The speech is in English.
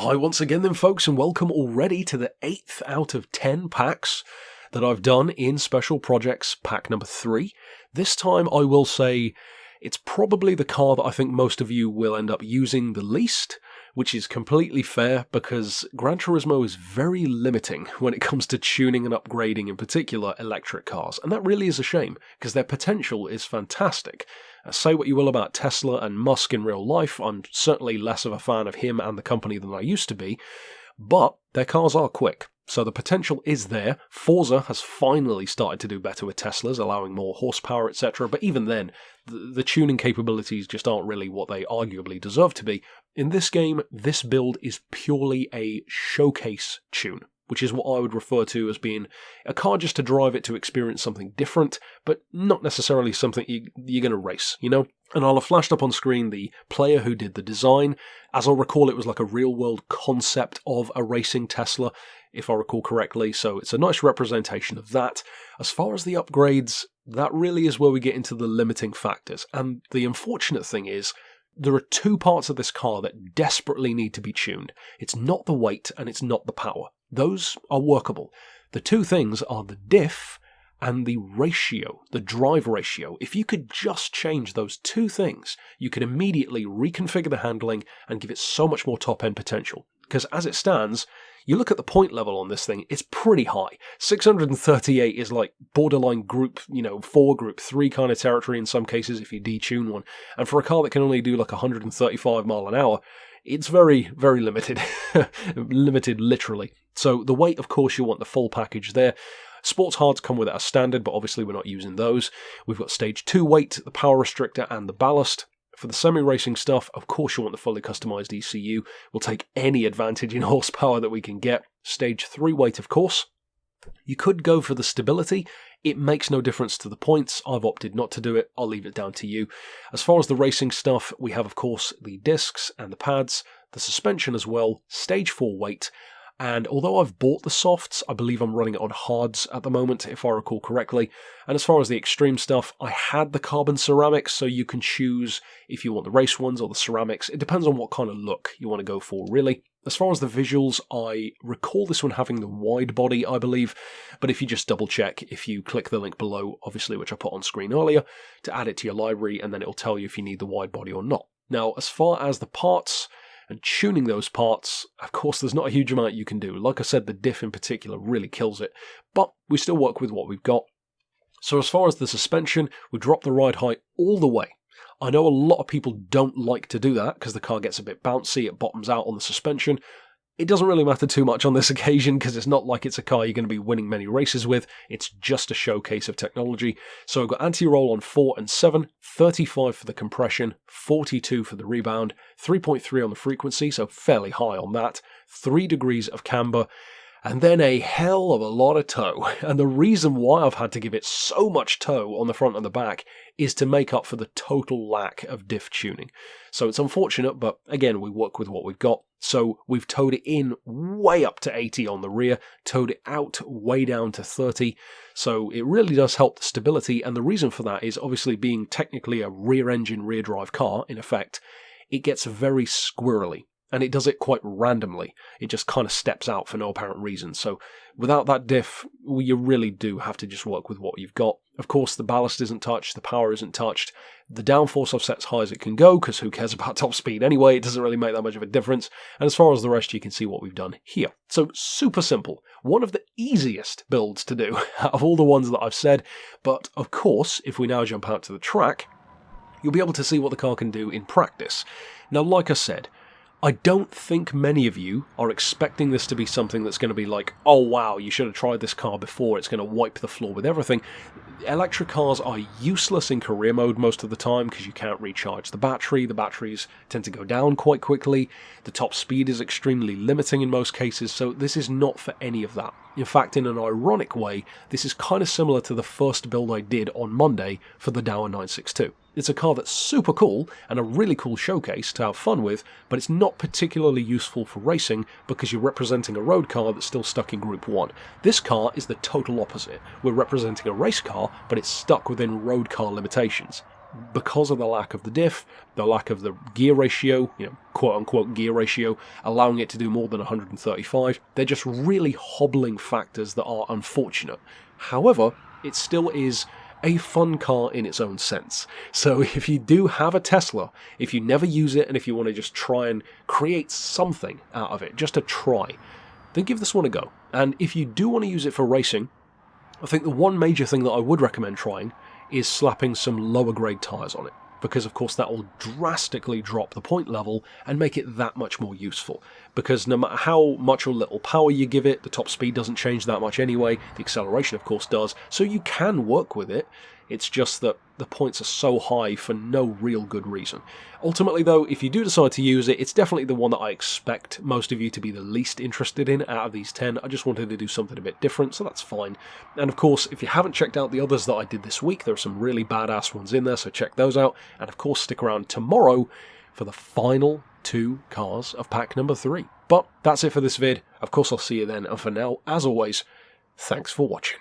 Hi once again then folks, and welcome already to the 8th out of 10 packs that I've done in Special Projects pack number 3. This time I will say it's probably the car that I think most of you will end up using the least, which is completely fair because Gran Turismo is very limiting when it comes to tuning and upgrading in particular electric cars, and that really is a shame because their potential is fantastic. Say what you will about Tesla and Musk in real life, I'm certainly less of a fan of him and the company than I used to be, but their cars are quick, so the potential is there. Forza has finally started to do better with Teslas, allowing more horsepower, etc., but even then, the tuning capabilities just aren't really what they arguably deserve to be. In this game, this build is purely a showcase tune, which is what I would refer to as being a car just to drive it to experience something different, but not necessarily something you're going to race, you know? And I'll have flashed up on screen the player who did the design. As I recall, it was like a real-world concept of a racing Tesla, if I recall correctly, so it's a nice representation of that. As far as the upgrades, that really is where we get into the limiting factors, and the unfortunate thing is, there are two parts of this car that desperately need to be tuned. It's not the weight and it's not the power. Those are workable. The two things are the diff and the ratio, the drive ratio. If you could just change those two things, you could immediately reconfigure the handling and give it so much more top-end potential. Because as it stands, you look at the point level on this thing, it's pretty high. 638 is like borderline group, 4, group 3 kind of territory in some cases if you detune one. And for a car that can only do like 135 mile an hour, it's very, very limited. Limited literally. So the weight, of course, you want the full package there. Sports hards come with it as standard, but obviously we're not using those. We've got stage 2 weight, the power restrictor and the ballast. For the semi-racing stuff, of course you want the fully customised ECU. We'll take any advantage in horsepower that we can get. Stage 3 weight, of course. You could go for the stability. It makes no difference to the points. I've opted not to do it. I'll leave it down to you. As far as the racing stuff, we have, of course, the discs and the pads, the suspension as well, stage 4 weight. And although I've bought the softs, I believe I'm running it on hards at the moment, if I recall correctly. And as far as the extreme stuff, I had the carbon ceramics, so you can choose if you want the race ones or the ceramics. It depends on what kind of look you want to go for, really. As far as the visuals, I recall this one having the wide body, I believe. But if you just double check, if you click the link below, obviously, which I put on screen earlier, to add it to your library, and then it'll tell you if you need the wide body or not. Now, as far as the parts and tuning those parts, of course, there's not a huge amount you can do. Like I said, the diff in particular really kills it, but we still work with what we've got. So as far as the suspension, we drop the ride height all the way. I know a lot of people don't like to do that because the car gets a bit bouncy, it bottoms out on the suspension. It doesn't really matter too much on this occasion because it's not like it's a car you're going to be winning many races with. It's just a showcase of technology. So I've got anti-roll on 4 and 7, 35 for the compression, 42 for the rebound, 3.3 on the frequency, so fairly high on that, 3 degrees of camber, and then a hell of a lot of toe. And the reason why I've had to give it so much toe on the front and the back is to make up for the total lack of diff tuning. So it's unfortunate, but again, we work with what we've got. So we've towed it in way up to 80 on the rear, towed it out way down to 30. So it really does help the stability. And the reason for that is obviously being technically a rear engine, rear drive car, in effect, it gets very squirrely. And it does it quite randomly. It just kind of steps out for no apparent reason. So without that diff, you really do have to just work with what you've got. Of course, the ballast isn't touched, the power isn't touched. The downforce I've set as high as it can go, because who cares about top speed anyway? It doesn't really make that much of a difference. And as far as the rest, you can see what we've done here. So super simple. One of the easiest builds to do out of all the ones that I've said. But of course, if we now jump out to the track, you'll be able to see what the car can do in practice. Now, like I said, I don't think many of you are expecting this to be something that's going to be like, oh wow, you should have tried this car before, it's going to wipe the floor with everything. Electric cars are useless in career mode most of the time because you can't recharge the batteries tend to go down quite quickly, the top speed is extremely limiting in most cases, so this is not for any of that. In fact, in an ironic way, this is kind of similar to the first build I did on Monday for the Dower 962. It's a car that's super cool and a really cool showcase to have fun with, but it's not particularly useful for racing because you're representing a road car that's still stuck in Group 1. This car is the total opposite. We're representing a race car, but it's stuck within road car limitations. because of the lack of the diff, the lack of the gear ratio, quote-unquote gear ratio, allowing it to do more than 135, they're just really hobbling factors that are unfortunate. However, it still is a fun car in its own sense. So if you do have a Tesla, if you never use it, and if you want to just try and create something out of it, just to try, then give this one a go. And if you do want to use it for racing, I think the one major thing that I would recommend trying is slapping some lower grade tyres on it, because of course that will drastically drop the point level and make it that much more useful. Because no matter how much or little power you give it, the top speed doesn't change that much anyway, the acceleration of course does, so you can work with it. It's just that the points are so high for no real good reason. Ultimately though, if you do decide to use it, it's definitely the one that I expect most of you to be the least interested in out of these 10. I just wanted to do something a bit different, so that's fine. And of course, if you haven't checked out the others that I did this week, there are some really badass ones in there, so check those out. And of course, stick around tomorrow for the final 2 cars of pack number 3. But that's it for this vid. Of course, I'll see you then, and for now, as always, thanks for watching.